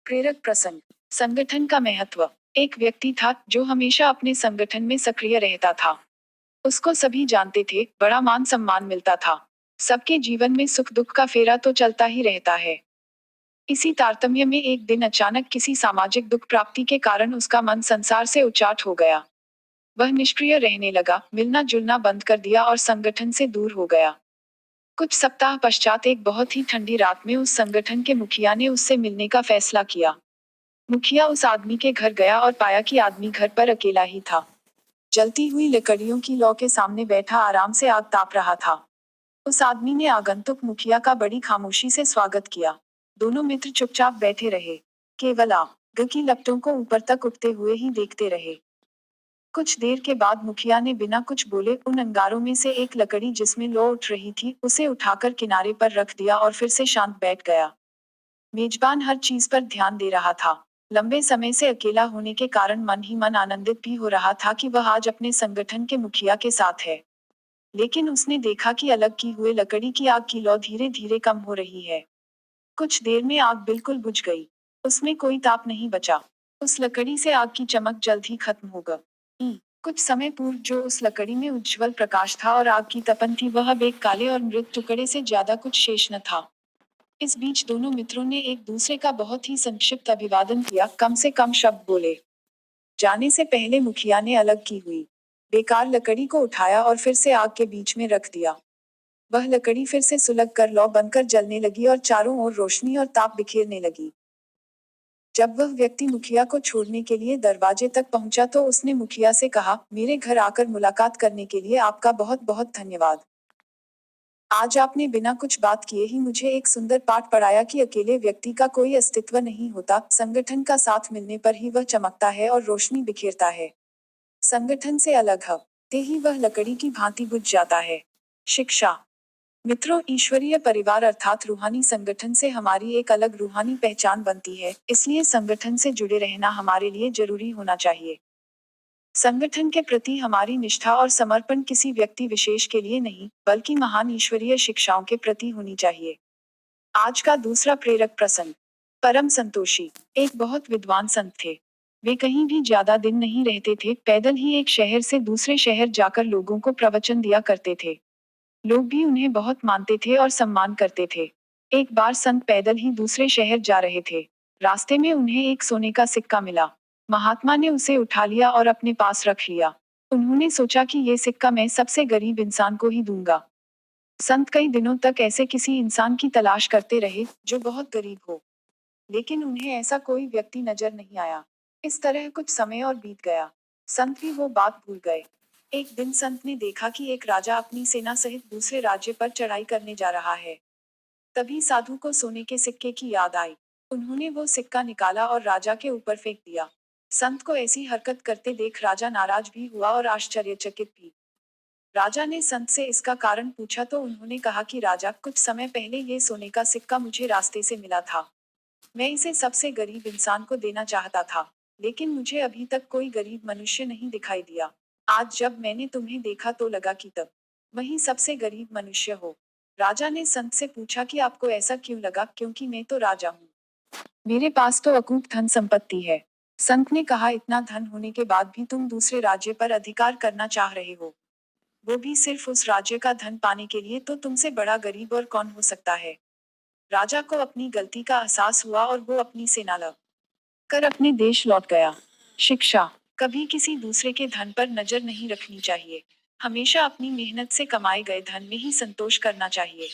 प्रेरक प्रसंग। संगठन का महत्व। एक व्यक्ति था जो हमेशा अपने संगठन में सक्रिय रहता था। उसको सभी जानते थे, बड़ा मान सम्मान मिलता था। सबके जीवन में सुख दुख का फेरा तो चलता ही रहता है। इसी तारतम्य में एक दिन अचानक किसी सामाजिक दुख प्राप्ति के कारण उसका मन संसार से उचाट हो गया। वह निष्क्रिय रहने लगा, मिलना जुलना बंद कर दिया और संगठन से दूर हो गया। कुछ सप्ताह पश्चात एक बहुत ही ठंडी रात में उस संगठन के मुखिया ने उससे मिलने का फैसला किया। मुखिया उस आदमी के घर गया और पाया कि आदमी घर पर अकेला ही था। जलती हुई लकड़ियों की लौ के सामने बैठा आराम से आग ताप रहा था। उस आदमी ने आगंतुक मुखिया का बड़ी खामोशी से स्वागत किया। दोनों मित्र चुपचाप बैठे रहे, केवल आग की लपटों को ऊपर तक उठते हुए ही देखते रहे। कुछ देर के बाद मुखिया ने बिना कुछ बोले उन अंगारों में से एक लकड़ी जिसमें लौ उठ रही थी, उसे उठाकर किनारे पर रख दिया और फिर से शांत बैठ गया। मेजबान हर चीज पर ध्यान दे रहा था। लंबे समय से अकेला होने के कारण मन ही मन आनंदित भी हो रहा था कि वह आज अपने संगठन के मुखिया के साथ है। लेकिन उसने देखा कि अलग की हुए लकड़ी की आग की लौ धीरे धीरे कम हो रही है। कुछ देर में आग बिल्कुल बुझ गई। उसमें कोई ताप नहीं बचा। उस लकड़ी से आग की चमक जल्द ही खत्म हो गई। कुछ समय पूर्व जो उस लकड़ी में उज्ज्वल प्रकाश था और आग की तपन थी, वह अब एक काले और मृत टुकड़े से ज्यादा कुछ शेष न था। इस बीच दोनों मित्रों ने एक दूसरे का बहुत ही संक्षिप्त अभिवादन किया, कम से कम शब्द बोले। जाने से पहले मुखिया ने अलग की हुई बेकार लकड़ी को उठाया और फिर से आग के बीच में रख दिया। वह लकड़ी फिर से सुलग कर लौ बनकर जलने लगी और चारों ओर रोशनी और ताप बिखेरने लगी। जब वह व्यक्ति मुखिया को छोड़ने के लिए दरवाजे तक पहुंचा तो उसने मुखिया से कहा, मेरे घर आकर मुलाकात करने के लिए आपका बहुत बहुत धन्यवाद। आज आपने बिना कुछ बात किए ही मुझे एक सुंदर पाठ पढ़ाया कि अकेले व्यक्ति का कोई अस्तित्व नहीं होता, संगठन का साथ मिलने पर ही वह चमकता है और रोशनी बिखेरता है। संगठन से अलग हटते ही वह लकड़ी की भांति बुझ जाता है। शिक्षा। मित्रों, ईश्वरीय परिवार अर्थात रूहानी संगठन से हमारी एक अलग रूहानी पहचान बनती है, इसलिए संगठन से जुड़े रहना हमारे लिए जरूरी होना चाहिए। संगठन के प्रति हमारी निष्ठा और समर्पण किसी व्यक्ति विशेष के लिए नहीं, बल्कि महान ईश्वरीय शिक्षाओं के प्रति होनी चाहिए। आज का दूसरा प्रेरक प्रसंग। परम संतोषी एक बहुत विद्वान संत थे। वे कहीं भी ज्यादा दिन नहीं रहते थे, पैदल ही एक शहर से दूसरे शहर जाकर लोगों को प्रवचन दिया करते थे। लोग भी उन्हें बहुत मानते थे और सम्मान करते थे। एक बार संत पैदल ही दूसरे शहर जा रहे थे। रास्ते में उन्हें एक सोने का सिक्का मिला। महात्मा ने उसे उठा लिया और अपने पास रख लिया। उन्होंने सोचा कि ये सिक्का मैं सबसे गरीब इंसान को ही दूंगा। संत कई दिनों तक ऐसे किसी इंसान की तलाश करते रहे जो बहुत गरीब हो, लेकिन उन्हें ऐसा कोई व्यक्ति नजर नहीं आया। इस तरह कुछ समय और बीत गया। संत भी वो बात भूल गए। एक दिन संत ने देखा कि एक राजा अपनी सेना सहित दूसरे राज्य पर चढ़ाई करने जा रहा है। तभी साधु को सोने के सिक्के की याद आई। उन्होंने वो सिक्का निकाला और राजा के ऊपर फेंक दिया। संत को ऐसी हरकत करते देख राजा नाराज भी हुआ और आश्चर्यचकित भी। राजा ने संत से इसका कारण पूछा तो उन्होंने कहा कि राजा, कुछ समय पहले ये सोने का सिक्का मुझे रास्ते से मिला था। मैं इसे सबसे गरीब इंसान को देना चाहता था, लेकिन मुझे अभी तक कोई गरीब मनुष्य नहीं दिखाई दिया। आज जब मैंने तुम्हें देखा तो लगा कि तब वही सबसे गरीब मनुष्य हो। राजा ने संत से पूछा कि आपको ऐसा क्यों लगा, क्योंकि मैं तो राजा हूँ। मेरे पास तो अकूत धन संपत्ति है। संत ने कहा, इतना धन होने के बाद भी तुम दूसरे राज्य पर अधिकार करना चाह रहे हो, वो भी सिर्फ उस राज्य का धन पाने के लिए, तो तुमसे बड़ा गरीब और कौन हो सकता है। राजा को अपनी गलती का एहसास हुआ और वो अपनी सेना लग कर अपने देश लौट गया। शिक्षा। कभी किसी दूसरे के धन पर नजर नहीं रखनी चाहिए। हमेशा अपनी मेहनत से कमाए गए धन में ही संतोष करना चाहिए।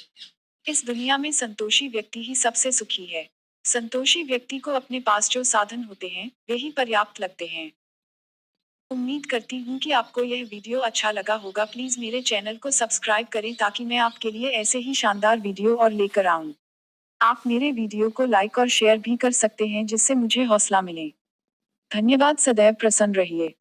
इस दुनिया में संतोषी व्यक्ति ही सबसे सुखी है। संतोषी व्यक्ति को अपने पास जो साधन होते हैं वे ही पर्याप्त लगते हैं। उम्मीद करती हूँ कि आपको यह वीडियो अच्छा लगा होगा। प्लीज मेरे चैनल को सब्सक्राइब करें ताकि मैं आपके लिए ऐसे ही शानदार वीडियो और लेकर आऊँ। आप मेरे वीडियो को लाइक और शेयर भी कर सकते हैं जिससे मुझे हौसला मिले। धन्यवाद। सदैव प्रसन्न रहिए।